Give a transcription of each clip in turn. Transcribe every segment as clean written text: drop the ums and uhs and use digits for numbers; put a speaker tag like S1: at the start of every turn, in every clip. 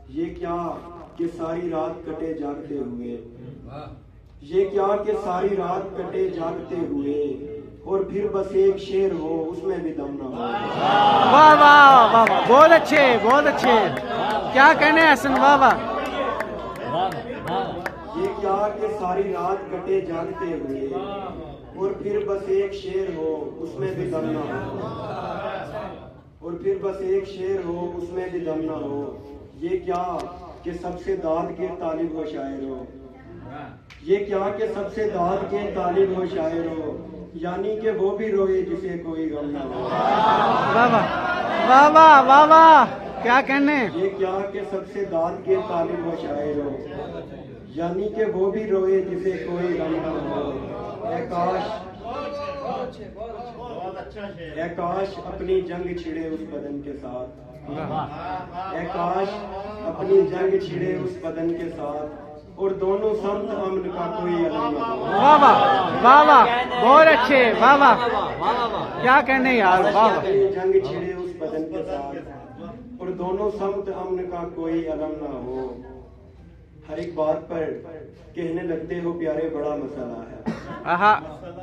S1: ये क्या कि सारी रात कटे जागते हुए, ये क्या कि सारी रात कटे जागते हुए, और फिर बस एक शेर हो उसमें भी दम ना हो।
S2: वाह वाह वाह वाह, बहुत अच्छे बहुत अच्छे। क्या कहने हैं हसन, वाह वाह।
S1: ये क्या कि सारी रात कटे जागते हुए, और फिर बस एक शेर हो उसमें भी दम ना हो, और फिर बस एक शेर हो उसमें भी दम ना हो। ये क्या कि सबसे दाद के तालिब हो शायर हो, ये क्या कि सबसे दाद के तालिब हो शायर हो, यानी कि वो भी रोए जिसे कोई गम ना हो।
S2: वाह वाह वाह वाह वाह वाह, क्या कहने।
S1: ये क्या कि सबसे दाद के तालिब हो शायर हो, यानी कि वो भी रोए जिसे कोई गम ना हो। ऐ काश अपनी जंग छिड़े उस बदन के साथ, ऐ काश अपनी जंग छिड़े उस बदन के साथ, और दोनों समत अमन का कोई अलम ना हो।
S2: वाह वाह वाह वाह, बहुत अच्छे, वाह वाह। क्या कहने यार, वाह वाह।
S1: अपनी जंग छिड़े उस बदन के साथ, और दोनों समत अमन का कोई अलम ना हो। हर एक बात पर कहने लगते हो प्यारे बड़ा मसला है,
S2: आहा,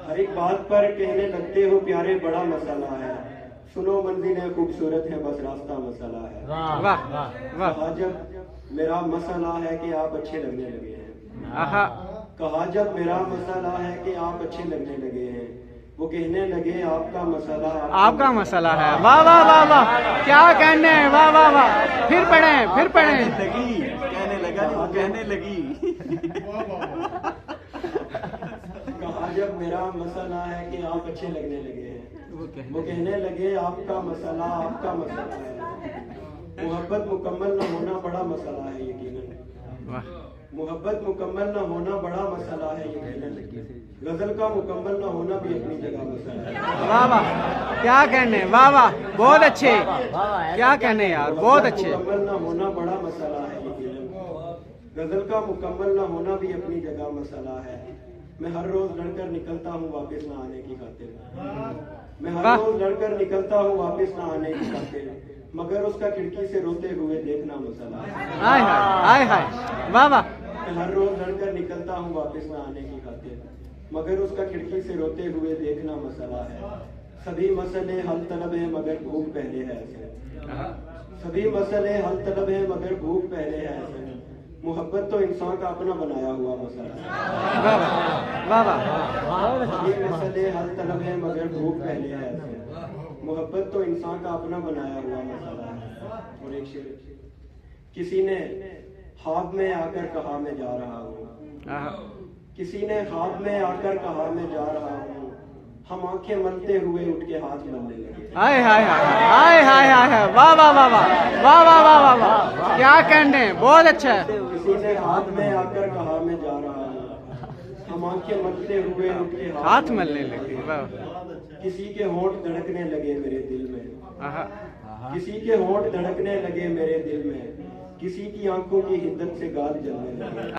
S1: हर एक बात पर कहने लगते हो प्यारे बड़ा मसला है। सुनो मंजिलें खूबसूरत है बस रास्ता मसला है।
S2: वाह वाह।
S1: कहा जब मेरा मसला है कि आप अच्छे लगने लगे हैं,
S2: आहा,
S1: कहा जब मेरा मसला है कि आप अच्छे लगने लगे हैं, वो कहने लगे आपका मसला
S2: आपका मसला है। वाह वाह वाह वाह, क्या कहने हैं, वाह वाह वाह। फिर पढ़ें फिर पढ़ें।
S3: कहने लगा नहीं, वो कहने लगी।
S1: कहा जब मेरा मसला है कि आप अच्छे लगने लगे हैं, वो कहने लगे आपका मसला है। मोहब्बत मुकम्मल न होना बड़ा मसला है यकीनन,
S2: वाह
S1: मोहब्बत मुकम्मल न होना बड़ा मसला है यकीनन। गजल का मुकम्मल न होना भी अपनी जगह मसला है।
S2: वाह वाह, क्या कहने, वाह वाह, बहुत अच्छे। क्या कहने यार, बहुत अच्छे।
S1: मुकम्मल न होना बड़ा मसला है यकीनन, गजल का मुकम्मल न होना भी अपनी जगह मसला है। मैं हर रोज लड़कर निकलता हूँ वापस न आने की खातिर, मैं हर रोज लड़कर निकलता हूँ वापस न आने की खातिर, मगर उसका खिड़की से रोते हुए देखना मसला है।
S2: हाय हाय हाय हाय, वाह वाह।
S1: मैं हर रोज लड़कर निकलता हूँ वापस न आने की खातिर, मगर उसका खिड़की से रोते हुए देखना मसला है। सभी मसले हल तलब है मगर भूख पहले है ऐसे, सभी मसले हल तलब है मगर भूख पहले है ऐसे। मोहब्बत तो इंसान का अपना बनाया हुआ मसला है।
S2: वाह वाह।
S1: सभी मसले हल तलब है मगर भूख पहले है ऐसे। मोहब्बत तो इंसान का अपना बनाया हुआ मसला है। और एक शेर, किसी ने ख्वाब में आकर कहा मैं जा रहा हूँ, किसी ने ख्वाब में आकर कहा मैं जा रहा हूँ, हम आंखें मलते हुए उठ के हाथ मलने लगे।
S2: हाय हाय हाय हाय हाय हाय हाय, वाह वाह वाह वाह वाह वाह वाह वाह वाह, क्या कहने, बहुत अच्छा है।
S1: किसी ने हाथ में आकर कहा मैं जा रहा हूँ, हम आंखें मलते हुए उठ के
S2: हाथ मलने लगे। वाह,
S1: किसी के होंठ धड़कने लगे मेरे दिल में,
S2: आहा,
S1: किसी के होंठ धड़कने लगे मेरे दिल में, किसी की आंखों की हिद्दत से गाल जलने लगे।